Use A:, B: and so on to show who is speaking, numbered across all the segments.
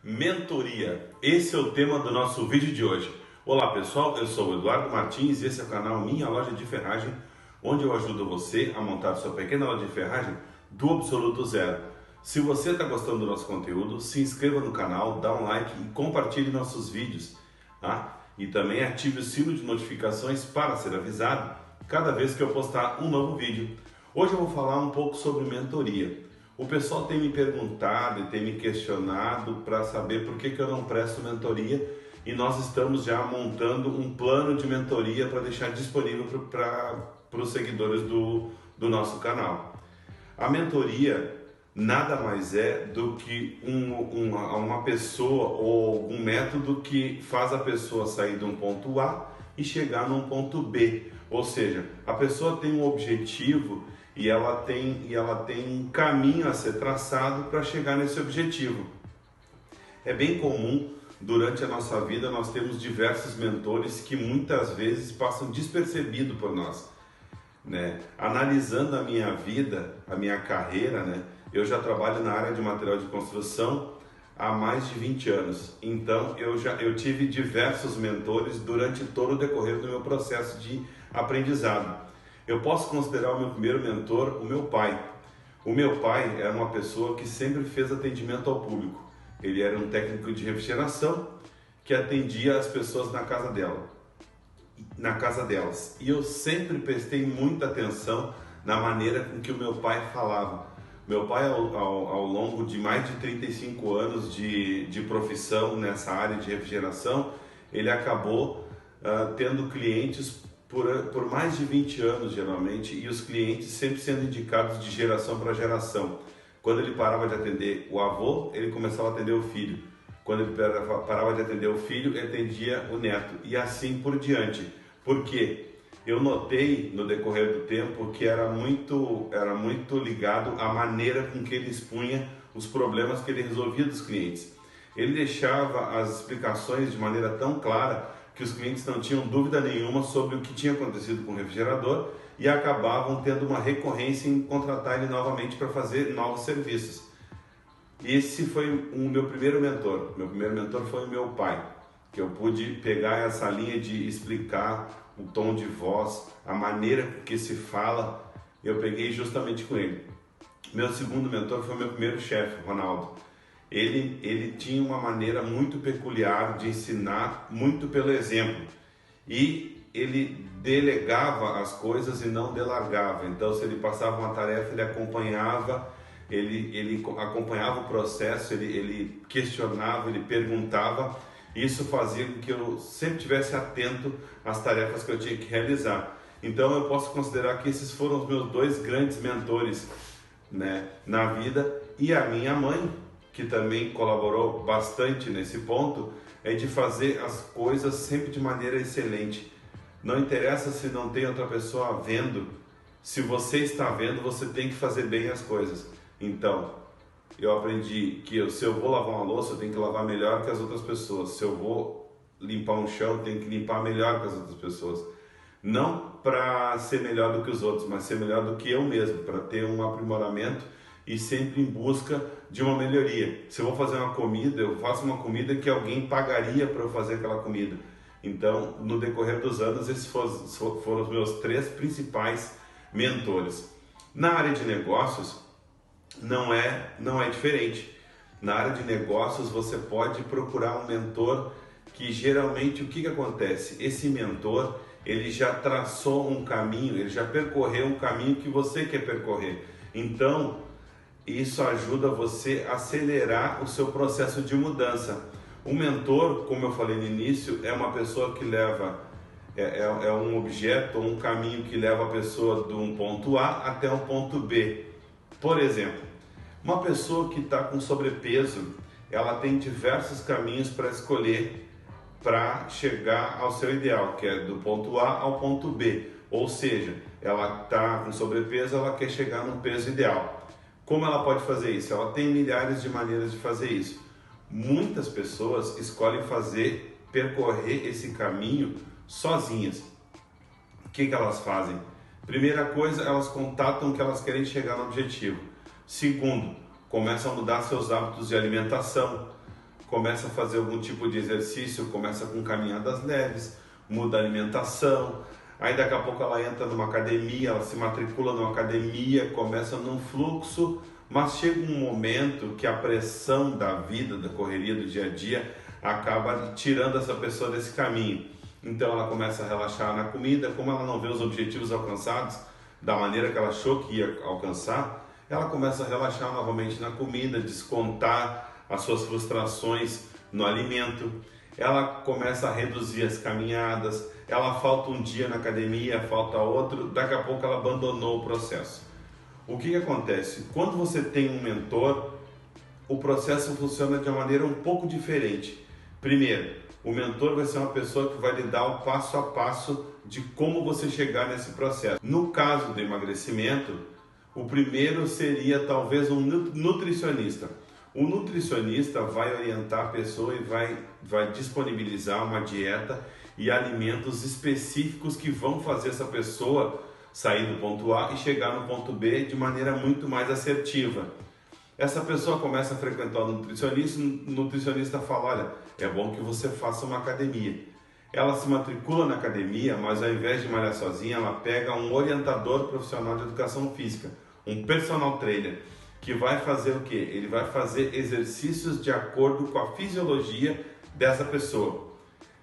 A: Mentoria. Esse é o tema do nosso vídeo de hoje. Olá pessoal, eu sou o Eduardo Martins e esse é o canal Minha Loja de Ferragem, onde eu ajudo você a montar sua pequena loja de ferragem do absoluto zero. Se você está gostando do nosso conteúdo, se inscreva no canal, dá um like e compartilhe nossos vídeos. E também ative o sino de notificações para ser avisado cada vez que eu postar um novo vídeo. Hoje eu vou falar um pouco sobre mentoria. O pessoal tem me perguntado e tem me questionado para saber por que eu não presto mentoria, e nós estamos já montando um plano de mentoria para deixar disponível para os seguidores do nosso canal. A mentoria nada mais é do que uma pessoa ou algum método que faz a pessoa sair de um ponto A e chegar num ponto B. Ou seja, a pessoa tem um objetivo e ela tem um caminho a ser traçado para chegar nesse objetivo. É bem comum, durante a nossa vida, nós temos diversos mentores que muitas vezes passam despercebidos por nós. Analisando a minha vida, a minha carreira, eu já trabalho na área de material de construção há mais de 20 anos. Então eu tive diversos mentores durante todo o decorrer do meu processo de aprendizado. Eu posso considerar o meu primeiro mentor o meu pai. O meu pai era uma pessoa que sempre fez atendimento ao público. Ele era um técnico de refrigeração que atendia as pessoas na casa delas. E eu sempre prestei muita atenção na maneira com que o meu pai falava. Meu pai, ao longo de mais de 35 anos de profissão nessa área de refrigeração, ele acabou tendo clientes por mais de 20 anos, geralmente, e os clientes sempre sendo indicados de geração para geração. Quando ele parava de atender o avô, ele começava a atender o filho. Quando ele parava de atender o filho, ele atendia o neto, e assim por diante. Por quê? Eu notei no decorrer do tempo que era muito ligado à maneira com que ele expunha os problemas que ele resolvia dos clientes. Ele deixava as explicações de maneira tão clara que os clientes não tinham dúvida nenhuma sobre o que tinha acontecido com o refrigerador e acabavam tendo uma recorrência em contratar ele novamente para fazer novos serviços. Esse foi o meu primeiro mentor. Meu primeiro mentor foi o meu pai, que eu pude pegar essa linha de explicar o tom de voz, a maneira que se fala, eu peguei justamente com ele. Meu segundo mentor foi o meu primeiro chefe, Ronaldo. Ele tinha uma maneira muito peculiar de ensinar, muito pelo exemplo. E ele delegava as coisas e não delargava. Então, se ele passava uma tarefa, ele acompanhava o processo, ele questionava, ele perguntava. Isso fazia com que eu sempre estivesse atento às tarefas que eu tinha que realizar. Então, eu posso considerar que esses foram os meus dois grandes mentores, na vida. E a minha mãe, que também colaborou bastante nesse ponto, é de fazer as coisas sempre de maneira excelente. Não interessa se não tem outra pessoa vendo, se você está vendo, você tem que fazer bem as coisas. Então, eu aprendi que se eu vou lavar uma louça, eu tenho que lavar melhor que as outras pessoas. Se eu vou limpar um chão, eu tenho que limpar melhor que as outras pessoas. Não para ser melhor do que os outros, mas ser melhor do que eu mesmo, para ter um aprimoramento e sempre em busca de uma melhoria. Se eu vou fazer uma comida, eu faço uma comida que alguém pagaria para eu fazer aquela comida. Então, no decorrer dos anos, esses foram os meus três principais mentores. Na área de negócios, não é diferente. Na área de negócios, você pode procurar um mentor que geralmente, o que acontece? Esse mentor, ele já traçou um caminho, ele já percorreu um caminho que você quer percorrer. Então, isso ajuda você a acelerar o seu processo de mudança. O mentor, como eu falei no início, é uma pessoa que leva, é um objeto ou um caminho que leva a pessoa de um ponto A até um ponto B. Por exemplo, uma pessoa que está com sobrepeso, ela tem diversos caminhos para escolher para chegar ao seu ideal, que é do ponto A ao ponto B. Ou seja, ela está com sobrepeso, ela quer chegar no peso ideal. Como ela pode fazer isso? Ela tem milhares de maneiras de fazer isso. Muitas pessoas escolhem percorrer esse caminho sozinhas. O que elas fazem? Primeira coisa, elas contatam que elas querem chegar no objetivo. Segundo, começam a mudar seus hábitos de alimentação, começa a fazer algum tipo de exercício, começa com caminhadas leves, muda a alimentação, aí daqui a pouco ela entra numa academia, ela se matricula numa academia, começa num fluxo, mas chega um momento que a pressão da vida, da correria do dia a dia, acaba tirando essa pessoa desse caminho. Então ela começa a relaxar na comida, como ela não vê os objetivos alcançados da maneira que ela achou que ia alcançar, ela começa a relaxar novamente na comida, descontar as suas frustrações no alimento, ela começa a reduzir as caminhadas, ela falta um dia na academia, falta outro, daqui a pouco ela abandonou o processo. O que acontece? Quando você tem um mentor, o processo funciona de uma maneira um pouco diferente. Primeiro, o mentor vai ser uma pessoa que vai lhe dar o passo a passo de como você chegar nesse processo. No caso do emagrecimento, o primeiro seria talvez um nutricionista. O nutricionista vai orientar a pessoa e vai disponibilizar uma dieta e alimentos específicos que vão fazer essa pessoa sair do ponto A e chegar no ponto B de maneira muito mais assertiva. Essa pessoa começa a frequentar o nutricionista fala, olha, é bom que você faça uma academia. Ela se matricula na academia, mas ao invés de malhar sozinha, ela pega um orientador profissional de educação física, um personal trainer, que vai fazer o quê? Ele vai fazer exercícios de acordo com a fisiologia dessa pessoa.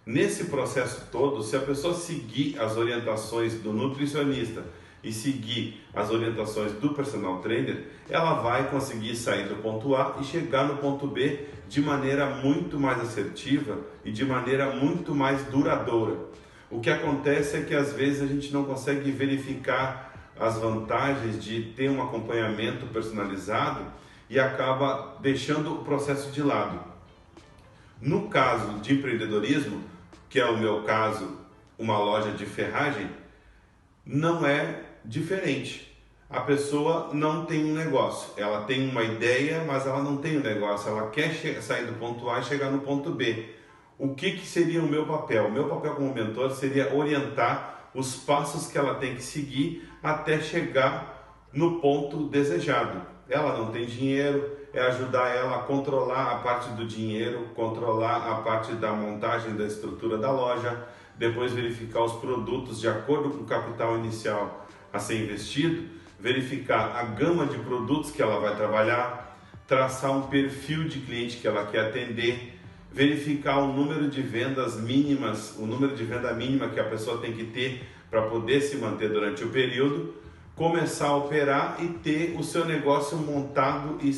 A: Nesse processo todo, se a pessoa seguir as orientações do nutricionista e seguir as orientações do personal trainer, ela vai conseguir sair do ponto A e chegar no ponto B de maneira muito mais assertiva e de maneira muito mais duradoura. O que acontece é que às vezes a gente não consegue verificar as vantagens de ter um acompanhamento personalizado e acaba deixando o processo de lado. No caso de empreendedorismo, que é o meu caso, uma loja de ferragem, não é diferente. A pessoa não tem um negócio, ela tem uma ideia, mas ela não tem um negócio, ela quer sair do ponto A e chegar no ponto B. O que seria o meu papel? O meu papel como mentor seria orientar os passos que ela tem que seguir até chegar no ponto desejado. Ela não tem dinheiro, é ajudar ela a controlar a parte do dinheiro, controlar a parte da montagem da estrutura da loja, depois verificar os produtos de acordo com o capital inicial a ser investido, verificar a gama de produtos que ela vai trabalhar, traçar um perfil de cliente que ela quer atender, verificar o número de vendas mínimas, o número de venda mínima que a pessoa tem que ter para poder se manter durante o período, começar a operar e ter o seu negócio montado e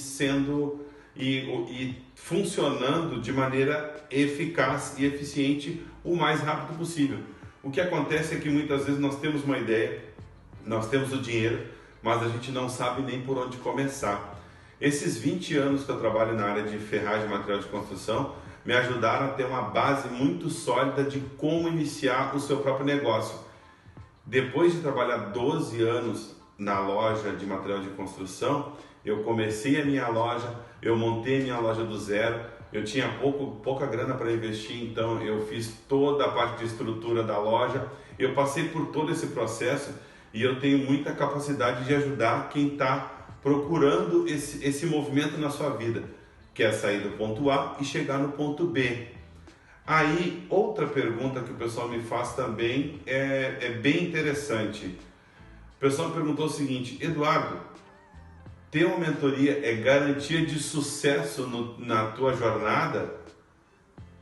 A: funcionando de maneira eficaz e eficiente o mais rápido possível. O que acontece é que muitas vezes nós temos uma ideia, nós temos o dinheiro, mas a gente não sabe nem por onde começar. Esses 20 anos que eu trabalho na área de ferragem e material de construção me ajudaram a ter uma base muito sólida de como iniciar o seu próprio negócio. Depois de trabalhar 12 anos na loja de material de construção, eu comecei a minha loja, eu montei a minha loja do zero, eu tinha pouca grana para investir, então eu fiz toda a parte de estrutura da loja, eu passei por todo esse processo e eu tenho muita capacidade de ajudar quem está procurando esse movimento na sua vida, que é sair do ponto A e chegar no ponto B. Aí, outra pergunta que o pessoal me faz também é bem interessante. O pessoal me perguntou o seguinte: Eduardo, ter uma mentoria é garantia de sucesso na tua jornada?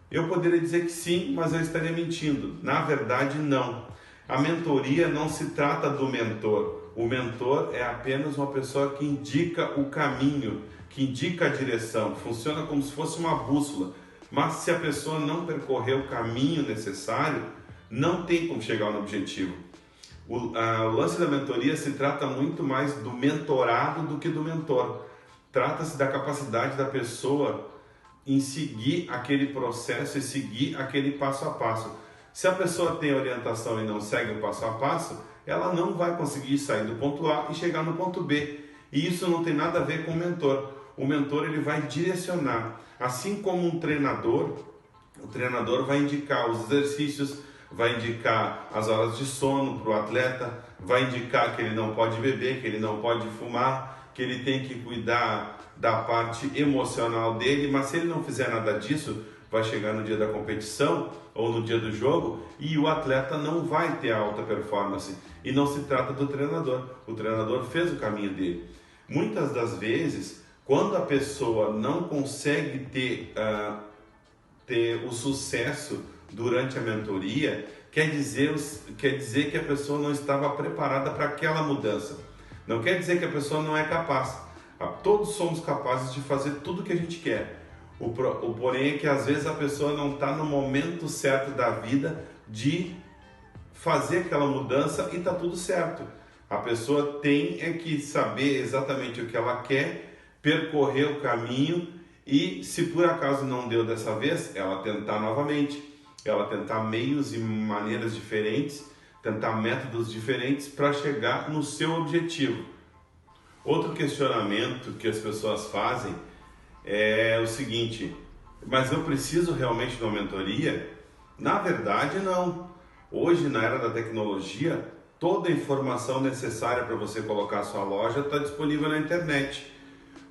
A: Eu poderia dizer que sim, mas eu estaria mentindo. Na verdade, não. A mentoria não se trata do mentor. O mentor é apenas uma pessoa que indica o caminho, que indica a direção, funciona como se fosse uma bússola. Mas se a pessoa não percorrer o caminho necessário, não tem como chegar no objetivo. O lance da mentoria se trata muito mais do mentorado do que do mentor. Trata-se da capacidade da pessoa em seguir aquele processo e seguir aquele passo a passo. Se a pessoa tem orientação e não segue o passo a passo, ela não vai conseguir sair do ponto A e chegar no ponto B. E isso não tem nada a ver com o mentor. O mentor ele vai direcionar. Assim como um treinador, o treinador vai indicar os exercícios, vai indicar as horas de sono para o atleta, vai indicar que ele não pode beber, que ele não pode fumar, que ele tem que cuidar da parte emocional dele, mas se ele não fizer nada disso, vai chegar no dia da competição ou no dia do jogo e o atleta não vai ter alta performance. E não se trata do treinador. O treinador fez o caminho dele. Muitas das vezes, quando a pessoa não consegue ter o sucesso durante a mentoria, quer dizer que a pessoa não estava preparada para aquela mudança. Não quer dizer que a pessoa não é capaz. Todos somos capazes de fazer tudo o que a gente quer. O porém é que às vezes a pessoa não está no momento certo da vida de fazer aquela mudança e está tudo certo. A pessoa tem que saber exatamente o que ela quer, percorrer o caminho e, se por acaso não deu dessa vez, ela tentar novamente. Ela tentar meios e maneiras diferentes, tentar métodos diferentes para chegar no seu objetivo. Outro questionamento que as pessoas fazem é o seguinte: mas eu preciso realmente de uma mentoria? Na verdade, não. Hoje, na era da tecnologia, toda a informação necessária para você colocar a sua loja está disponível na internet.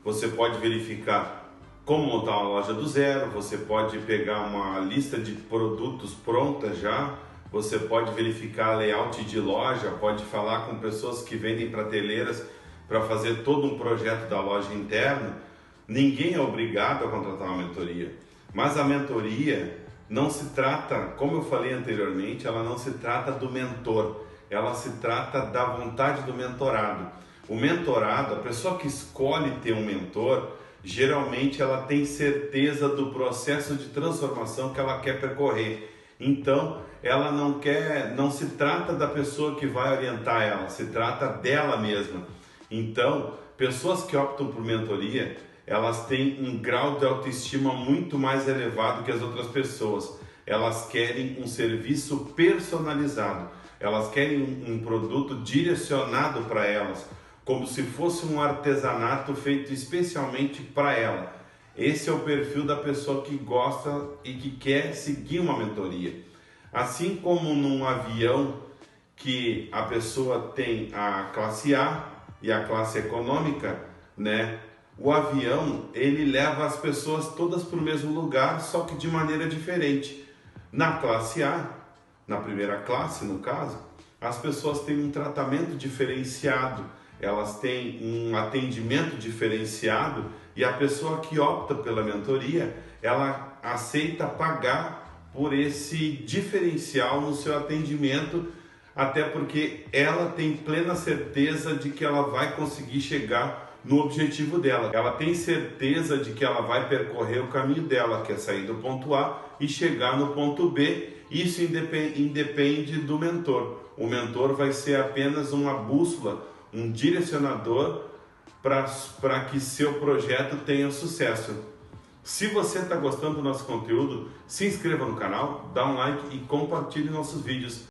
A: Você pode verificar como montar uma loja do zero, você pode pegar uma lista de produtos pronta já, você pode verificar layout de loja, pode falar com pessoas que vendem prateleiras para fazer todo um projeto da loja interna. Ninguém é obrigado a contratar uma mentoria, mas a mentoria não se trata, como eu falei anteriormente, ela não se trata do mentor, ela se trata da vontade do mentorado. O mentorado, a pessoa que escolhe ter um mentor, geralmente ela tem certeza do processo de transformação que ela quer percorrer. Então, ela não se trata da pessoa que vai orientar ela, se trata dela mesma. Então, pessoas que optam por mentoria, elas têm um grau de autoestima muito mais elevado que as outras pessoas. Elas querem um serviço personalizado, elas querem um produto direcionado para elas, como se fosse um artesanato feito especialmente para ela. Esse é o perfil da pessoa que gosta e que quer seguir uma mentoria. Assim como num avião que a pessoa tem a classe A e a classe econômica, né? O avião, ele leva as pessoas todas para o mesmo lugar, só que de maneira diferente. Na classe A, na primeira classe no caso, as pessoas têm um tratamento diferenciado, elas têm um atendimento diferenciado e a pessoa que opta pela mentoria, ela aceita pagar por esse diferencial no seu atendimento, até porque ela tem plena certeza de que ela vai conseguir chegar no objetivo dela. Ela tem certeza de que ela vai percorrer o caminho dela, que é sair do ponto A e chegar no ponto B. Isso independe do mentor. O mentor vai ser apenas uma bússola, um direcionador para que seu projeto tenha sucesso. Se você está gostando do nosso conteúdo, se inscreva no canal, dá um like e compartilhe nossos vídeos.